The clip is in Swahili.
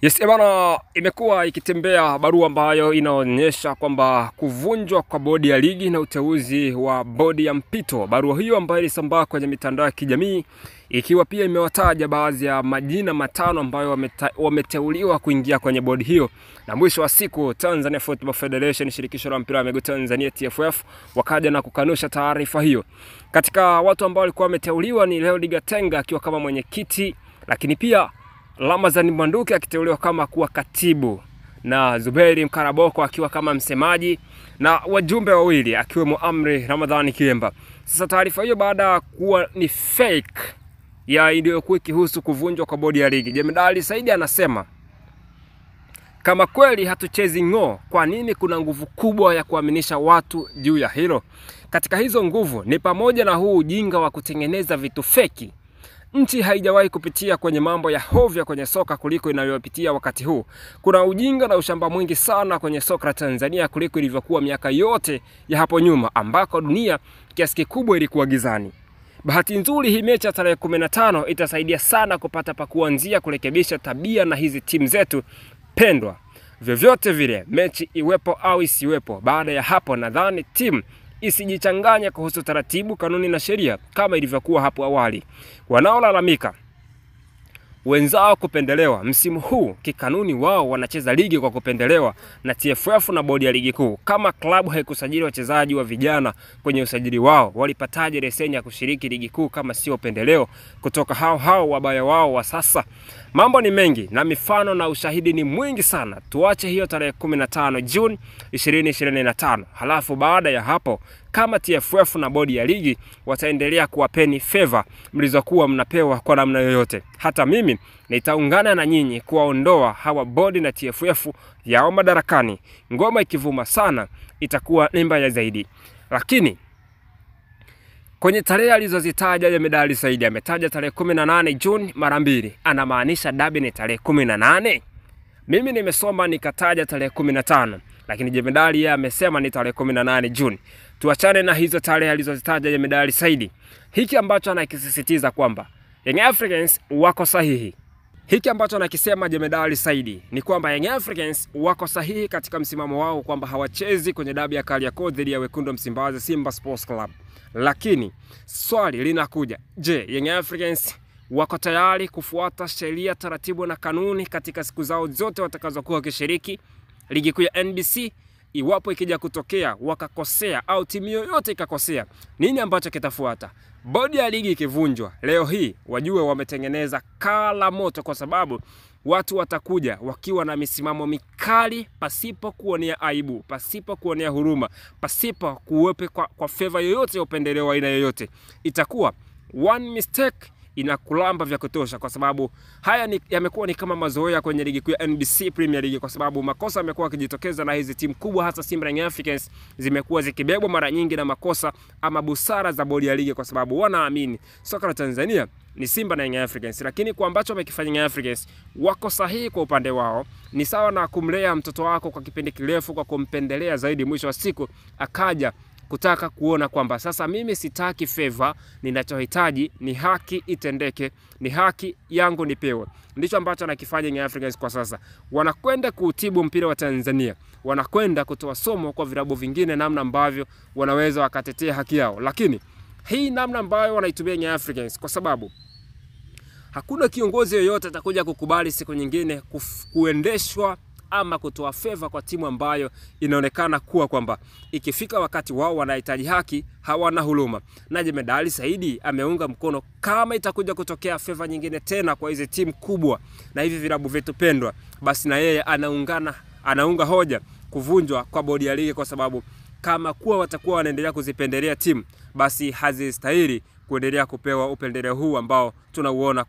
Yes, bana, imekuwa ikitembea barua ambayo inaonyesha kwamba kuvunjwa kwa bodi ya ligi na uteuzi wa bodi ya mpito. Barua hiyo ambayo ilisambaa kwenye mitandao ya kijamii ikiwa pia imewataja baadhi ya majina matano ambayo wameteuliwa kuingia kwenye bodi hiyo. Na mwisho wa siku Tanzania Football Federation, shirikisho la mpira wa miguu Tanzania TFF, wakaja na kukanusha taarifa hiyo. Katika watu ambao walikuwa wameteuliwa ni Leo Ligatenga akiwa kama mwenyekiti, lakini pia Ramazani Mwanduki akiteuliwa kama kuwa katibu, na Zuberi Mkaraboko akiwa kama msemaji, na wajumbe wawili akiwemo Amri Ramadhani Kiemba. Sasa taarifa hiyo baada kuwa ni fake ya iliyokuwa ikihusu kuvunjwa kwa bodi ya ligi, Jemedali Saidi anasema kama kweli hatuchezi ng'o, kwa nini kuna nguvu kubwa ya kuaminisha watu juu ya hilo? Katika hizo nguvu ni pamoja na huu ujinga wa kutengeneza vitu feki. Nchi haijawahi kupitia kwenye mambo ya hovya kwenye soka kuliko inayopitia wakati huu. Kuna ujinga na ushamba mwingi sana kwenye soka la Tanzania kuliko ilivyokuwa miaka yote ya hapo nyuma ambako dunia kiasi kikubwa ilikuwa gizani. Bahati nzuri hii mechi ya tarehe 15 itasaidia sana kupata pa kuanzia kurekebisha tabia na hizi timu zetu pendwa. Vyovyote vile mechi iwepo au isiwepo, baada ya hapo nadhani timu isijichanganye kuhusu taratibu, kanuni na sheria kama ilivyokuwa hapo awali. Wanaolalamika wenzao kupendelewa msimu huu, kikanuni wao wanacheza ligi kwa kupendelewa na TFF na bodi ya ligi kuu. Kama klabu haikusajili wachezaji wa vijana kwenye usajili wao, walipataje leseni ya kushiriki ligi kuu kama sio pendeleo kutoka hao wabaya wao wa sasa? Mambo ni mengi na mifano na ushahidi ni mwingi sana. Tuache hiyo tarehe 15 Juni 2025. Halafu baada ya hapo, kama TFF na bodi ya ligi wataendelea kuwapeni favor mlizokuwa mnapewa kwa namna yoyote, hata mimi nitaungana na nyinyi kuwaondoa hawa bodi na TFF yao madarakani. Ngoma ikivuma sana itakuwa nimba ya zaidi. Lakini kwenye tarehe alizozitaja Jemedali Saidi, ametaja tarehe 18 Juni mara mbili. Anamaanisha dabi ni tarehe 18? Mimi nimesoma nikataja tarehe 15, lakini Jemedali yeye amesema ni tarehe 18 Juni. Tuachane na hizo tarehe alizozitaja Jemedali Saidi. Hiki ambacho anakisisitiza kwamba Young Africans wako sahihi. Hiki ambacho anakisema Jemedali Saidi ni kwamba Young Africans wako sahihi katika msimamo wao kwamba hawachezi kwenye dabi ya Kariakoo dhidi ya Wekundu Msimbazi Simba Sports Club. Lakini swali linakuja, je, Young Africans wako tayari kufuata sheria, taratibu na kanuni katika siku zao zote watakazokuwa wakishiriki ligi kuu ya NBC? Iwapo ikija kutokea wakakosea au timu yoyote ikakosea, nini ambacho kitafuata? Bodi ya ligi ikivunjwa leo hii, wajue wametengeneza kala moto, kwa sababu watu watakuja wakiwa na misimamo mikali, pasipo kuonea aibu, pasipo kuonea huruma, pasipo kuwepe kwa favor yoyote ya upendeleo wa aina yoyote. Itakuwa one mistake inakulamba vya kutosha, kwa sababu haya yamekuwa ni kama mazoea kwenye ligi kuu ya NBC Premier League, kwa sababu makosa yamekuwa yakijitokeza na hizi timu kubwa, hasa Simba na Africans zimekuwa zikibebwa mara nyingi na makosa ama busara za bodi ya ligi, kwa sababu wanaamini soka la Tanzania ni Simba na Young Africans. Lakini kwa ambacho wamekifanya Young Africans, wako sahihi kwa upande wao. Ni sawa na kumlea mtoto wako kwa kipindi kirefu kwa kumpendelea zaidi, mwisho wa siku akaja kutaka kuona kwamba sasa mimi sitaki favor, ninachohitaji ni haki itendeke, ni haki yangu nipewe. Ndicho ambacho anakifanya Young Africans kwa sasa. Wanakwenda kuutibu mpira wa Tanzania, wanakwenda kutoa somo kwa vilabu vingine namna ambavyo wanaweza wakatetea haki yao. Lakini hii namna ambayo wanaitumia Young Africans, kwa sababu hakuna kiongozi yoyote atakuja kukubali siku nyingine kuendeshwa ama kutoa favor kwa timu ambayo inaonekana kuwa kwamba ikifika wakati wao wanahitaji haki hawana huruma. Na Jemedali Saidi ameunga mkono kama itakuja kutokea favor nyingine tena kwa hizo timu kubwa na hivi vilabu vyetu pendwa, basi na yeye anaunga hoja kuvunjwa kwa bodi ya ligi, kwa sababu kama kuwa watakuwa wanaendelea kuzipendelea timu, basi hazistahili kuendelea kupewa upendeleo huu ambao tunauona.